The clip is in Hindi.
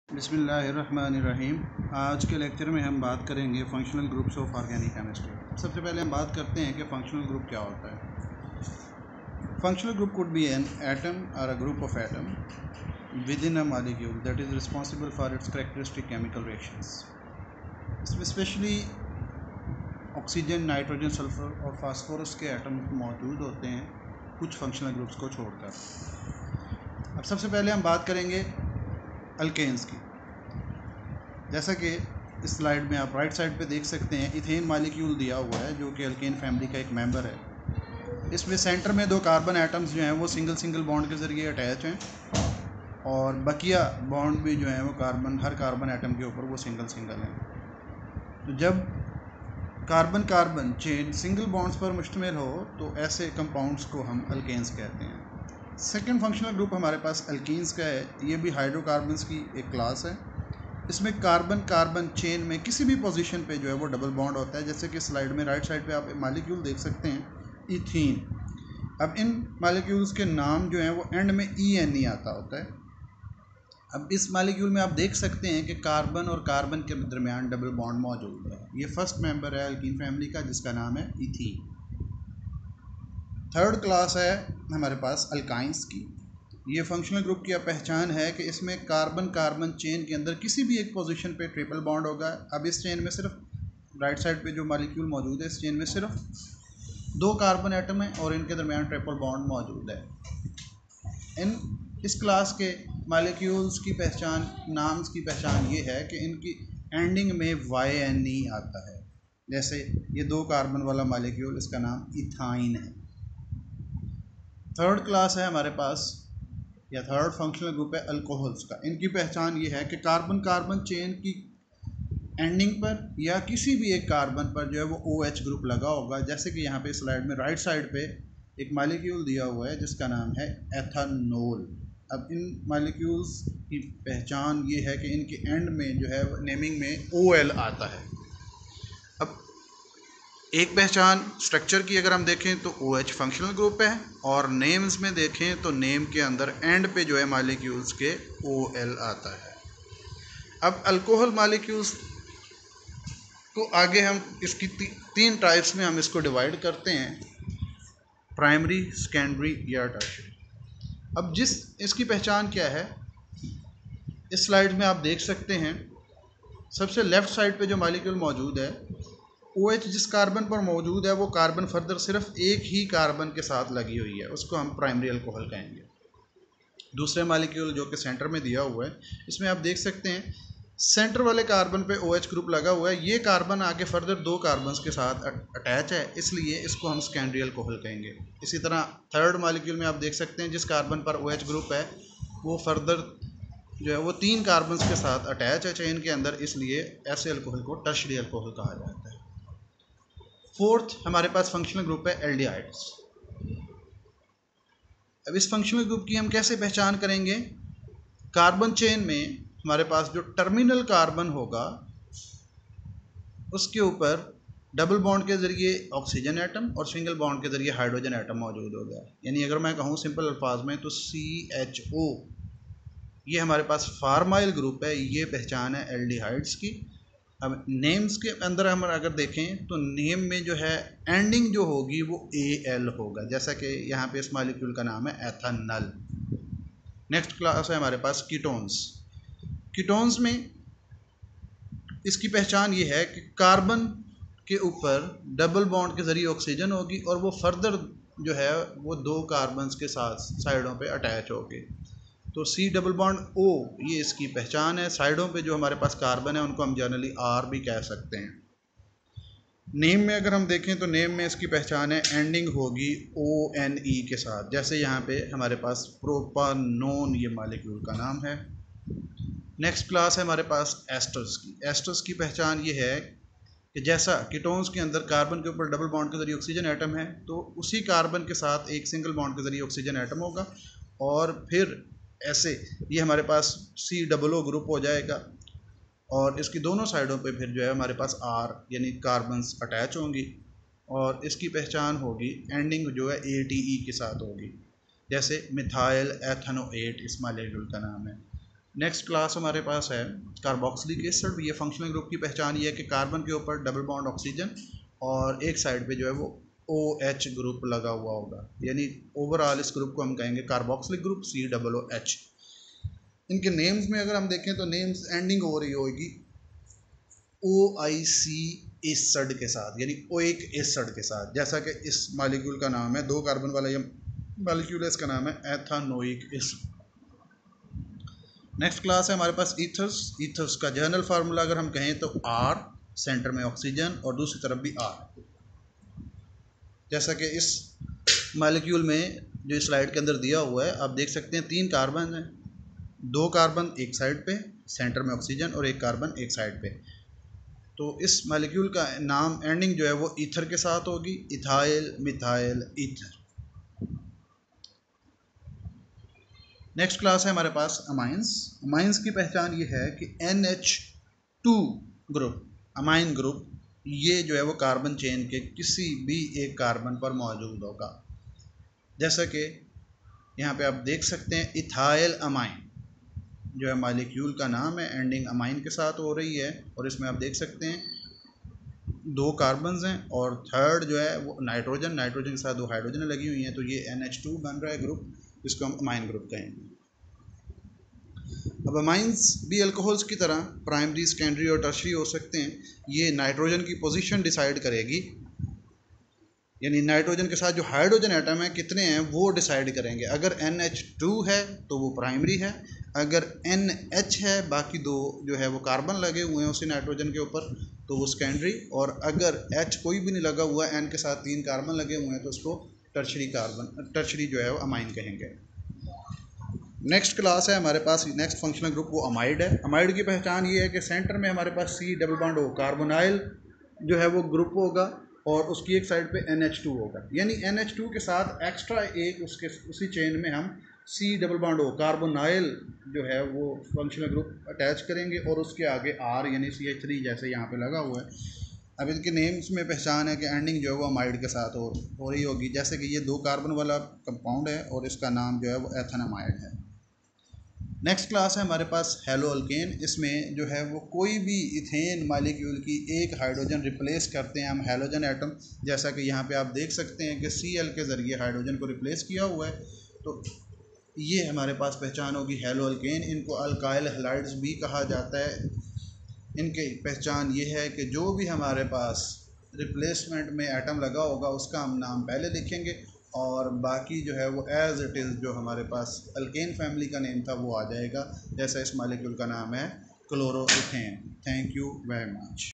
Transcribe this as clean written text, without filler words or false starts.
बिस्मिल्लाहिर्रहमानिर्रहीम। आज के लेक्चर में हम बात करेंगे functional groups of organic chemistry. सबसे पहले हम बात करते हैं कि फंक्शनल ग्रुप क्या होता है। Functional group could be an atom और a group of atom within a molecule that is responsible for its characteristic chemical reactions. इसमें स्पेशली ऑक्सीजन, नाइट्रोजन, सल्फर और फास्फोरस के एटम मौजूद होते हैं कुछ फंक्शनल ग्रुप्स को छोड़कर। अब सबसे पहले हम बात करेंगे अल्केन्स की। जैसा कि इस स्लाइड में आप राइट साइड पे देख सकते हैं, इथेन मॉलिक्यूल दिया हुआ है जो कि अल्केन फैमिली का एक मेंबर है। इसमें सेंटर में दो कार्बन एटम्स जो हैं वो सिंगल सिंगल बॉन्ड के ज़रिए अटैच हैं और बकिया बॉन्ड भी जो हैं वो हर कार्बन एटम के ऊपर वो सिंगल सिंगल हैं। तो जब carbon carbon chain single bonds पर मुश्तमिल हो तो ऐसे कंपाउंड्स को हम अल्केन्स कहते हैं। सेकेंड फंक्शनल ग्रुप हमारे पास अल्कीन्स का है। ये भी हाइड्रोकार्बन्स की एक क्लास है। इसमें कार्बन कार्बन चेन में किसी भी पोजीशन पे जो है वो डबल बॉन्ड होता है। जैसे कि स्लाइड में राइट साइड पे आप मॉलिक्यूल देख सकते हैं, इथीन। अब इन मॉलिक्यूल्स के नाम जो हैं वो एंड में ENE आता होता है। अब इस मॉलिक्यूल में आप देख सकते हैं कि कार्बन और कार्बन के दरमियान डबल बॉन्ड मौजूद है। ये फर्स्ट मेंबर है अल्कीन फैमिली का जिसका नाम है इथीन। थर्ड क्लास है हमारे पास अल्काइंस की। ये फंक्शनल ग्रुप की पहचान है कि इसमें कार्बन कार्बन चेन के अंदर किसी भी एक पोजीशन पे ट्रिपल बॉन्ड होगा। अब इस चेन में सिर्फ राइट साइड पे जो मॉलिक्यूल मौजूद है, इस चेन में सिर्फ दो कार्बन एटम है और इनके दरमियान ट्रिपल बॉन्ड मौजूद है। इस क्लास के मॉलिक्यूल्स की पहचान, नाम्स की पहचान ये है कि इनकी एंडिंग में YNE आता है। जैसे ये दो कार्बन वाला मॉलिक्यूल, इसका नाम इथाइन है। थर्ड क्लास है हमारे पास या थर्ड फंक्शनल ग्रुप है अल्कोहल्स का। इनकी पहचान ये है कि कार्बन कार्बन चेन की एंडिंग पर या किसी भी एक कार्बन पर जो है वो OH ग्रुप लगा होगा। जैसे कि यहाँ पे स्लाइड में राइट साइड पे एक मॉलिक्यूल दिया हुआ है जिसका नाम है एथानोल। अब इन मॉलिक्यूल्स की पहचान ये है कि इनके एंड में जो है नेमिंग में OL आता है। अब एक पहचान स्ट्रक्चर की अगर हम देखें तो OH फंक्शनल ग्रुप है और नेम्स में देखें तो नेम के अंदर एंड पे जो है मॉलिक्यूल्स के OL आता है। अब अल्कोहल मॉलिक्यूल्स को आगे हम इसकी तीन टाइप्स में हम इसको डिवाइड करते हैं, प्राइमरी, सेकेंडरी या टर्शियरी। अब इसकी पहचान क्या है, इस स्लाइड में आप देख सकते हैं। सबसे लेफ़्ट साइड पे जो मॉलिक्यूल मौजूद है, OH जिस कार्बन पर मौजूद है वो कार्बन फर्दर सिर्फ एक ही कार्बन के साथ लगी हुई है, उसको हम प्राइमरी अल्कोहल कहेंगे। दूसरे मॉलिक्यूल जो कि सेंटर में दिया हुआ है, इसमें आप देख सकते हैं सेंटर वाले कार्बन पे OH ग्रुप लगा हुआ है। ये कार्बन आगे फर्दर दो कार्बन्स के साथ अटैच है, इसलिए इसको हम सेकेंडरी अल्कोहल कहेंगे। इसी तरह थर्ड मॉलिक्यूल में आप देख सकते हैं जिस कार्बन पर OH ग्रुप है वो फर्दर जो है वो तीन कार्बन्स के साथ अटैच है चेन के अंदर, इसलिए ऐसे अल्कोहल को टर्शियरी अल्कोहल कहा जाता है। फोर्थ हमारे पास फंक्शनल ग्रुप है एल्डिहाइड्स। अब इस फंक्शनल ग्रुप की हम कैसे पहचान करेंगे, कार्बन चेन में हमारे पास जो टर्मिनल कार्बन होगा उसके ऊपर डबल बॉन्ड के ज़रिए ऑक्सीजन एटम और सिंगल बॉन्ड के ज़रिए हाइड्रोजन एटम मौजूद होगा। यानी अगर मैं कहूँ सिंपल अल्फाज में तो CHO, ये हमारे पास फार्माइल ग्रुप है। ये पहचान है एल्डिहाइड्स की। अब नेम्स के अंदर हम अगर देखें तो नेम में जो है एंडिंग जो होगी वो AL होगा, जैसा कि यहाँ पे इस मॉलिक्यूल का नाम है एथानल। नेक्स्ट क्लास है हमारे पास कीटोन्स। कीटोन्स में इसकी पहचान ये है कि कार्बन के ऊपर डबल बॉन्ड के ज़रिए ऑक्सीजन होगी और वो फर्दर जो है वो दो कार्बन्स के साथ साइडों पे अटैच होगी। तो C डबल बॉन्ड O ये इसकी पहचान है। साइडों पे जो हमारे पास कार्बन है उनको हम जनरली R भी कह सकते हैं। नेम में अगर हम देखें तो नेम में इसकी पहचान है एंडिंग होगी ONE के साथ। जैसे यहाँ पे हमारे पास प्रोपानोन ये मॉलिक्यूल का नाम है। नेक्स्ट क्लास है हमारे पास एस्टर्स की। एस्टर्स की पहचान ये है कि जैसा कीटोन्स के अंदर कार्बन के ऊपर डबल बॉन्ड के ज़रिए ऑक्सीजन एटम है तो उसी कार्बन के साथ एक सिंगल बॉन्ड के ज़रिए ऑक्सीजन एटम होगा और फिर ऐसे ये हमारे पास COO ग्रुप हो जाएगा और इसकी दोनों साइडों पे फिर जो है हमारे पास R यानी कार्बन्स अटैच होंगी और इसकी पहचान होगी एंडिंग जो है ATE के साथ होगी। जैसे मिथाइल एथनोएट इस मॉलिक्यूल का नाम है। नेक्स्ट क्लास हमारे पास है कार्बोक्सिलिक एसिड। ये फंक्शनल ग्रुप की पहचान ये है कि कार्बन के ऊपर डबल बॉन्ड ऑक्सीजन और एक साइड पे जो है वो OH ग्रुप लगा हुआ होगा, यानी ओवरऑल इस ग्रुप को हम कहेंगे कार्बोक्सिलिक ग्रुप COOH। इनके नेम्स में अगर हम देखें तो नेम्स एंडिंग हो रही होगी OIC एसिड के साथ, यानी ओइक एसिड के साथ। जैसा कि इस मालिक्यूल का नाम है, 2 कार्बन वाला ये मालिक्यूल है, इसका नाम है एथानोइक एसिड। नेक्स्ट क्लास है हमारे पास ईथर्स। ईथर्स का जनरल फार्मूला अगर हम कहें तो R, सेंटर में ऑक्सीजन और दूसरी तरफ भी R। जैसा कि इस मालिक्यूल में जो स्लाइड के अंदर दिया हुआ है आप देख सकते हैं 3 कार्बन हैं, 2 कार्बन एक साइड पे, सेंटर में ऑक्सीजन, और 1 कार्बन एक साइड पे। तो इस मालिक्यूल का नाम एंडिंग जो है वो ईथर के साथ होगी, ethyl, methyl, ether. Next class है हमारे पास अमाइंस। अमाइंस की पहचान ये है कि NH2 ग्रुप, अमाइन ग्रुप, ये जो है वो कार्बन चेन के किसी भी एक कार्बन पर मौजूद होगा। जैसा कि यहाँ पे आप देख सकते हैं इथाइल अमाइन जो है मालिक्यूल का नाम है, एंडिंग अमाइन के साथ हो रही है, और इसमें आप देख सकते हैं 2 कार्बन्स हैं और थर्ड जो है वो नाइट्रोजन, नाइट्रोजन के साथ 2 हाइड्रोजन लगी हुई हैं, तो ये NH2 बन रहा है ग्रुप, जिसको हम अमाइन ग्रुप कहेंगे। अब अमाइंस भी अल्कोहल्स की तरह प्राइमरी, सेकेंडरी और टर्शरी हो सकते हैं। ये नाइट्रोजन की पोजीशन डिसाइड करेगी, यानी नाइट्रोजन के साथ जो हाइड्रोजन एटम है कितने हैं वो डिसाइड करेंगे। अगर NH2 है तो वो प्राइमरी है, अगर NH है, बाकी 2 जो है वो कार्बन लगे हुए हैं उसी नाइट्रोजन के ऊपर, तो वो सेकेंडरी, और अगर H कोई भी नहीं लगा हुआ, N के साथ 3 कार्बन लगे हुए हैं तो उसको टर्शरी कार्बन, टर्शरी जो है वो अमाइन कहेंगे। नेक्स्ट क्लास है हमारे पास, नेक्स्ट फंक्शनल ग्रुप वो अमाइड है। अमाइड की पहचान ये है कि सेंटर में हमारे पास C double bond O, carbonyl जो है वो ग्रुप होगा और उसकी एक साइड पे NH2 होगा, यानी NH2 के साथ एक्स्ट्रा एक उसके उसी चेन में हम C double bond O, carbonyl जो है वो फंक्शनल ग्रुप अटैच करेंगे और उसके आगे R यानी CH3 जैसे यहाँ पे लगा हुआ है। अब इनके नेम्स में पहचान है कि एंडिंग जो है वो अमाइड के साथ हो रही होगी। जैसे कि ये 2 कार्बन वाला कंपाउंड है और इसका नाम जो है वो एथेनामाइड है। नेक्स्ट क्लास है हमारे पास हेलो अल्केन। इसमें जो है वो कोई भी इथेन मालिक्यूल की एक हाइड्रोजन रिप्लेस करते हैं हम हैलोजन एटम। जैसा कि यहाँ पे आप देख सकते हैं कि Cl के ज़रिए हाइड्रोजन को रिप्लेस किया हुआ है, तो ये हमारे पास पहचान होगी हेलो अल्केन। इनको अल्काइल हैलाइड्स भी कहा जाता है। इनकी पहचान ये है कि जो भी हमारे पास रिप्लेसमेंट में एटम लगा होगा उसका हम नाम पहले लिखेंगे और बाकी जो है वो एज इट इज़ जो हमारे पास अल्केन फैमिली का नेम था वो आ जाएगा। जैसा इस मालिक्यूल का नाम है chloroethane. Thank you very much.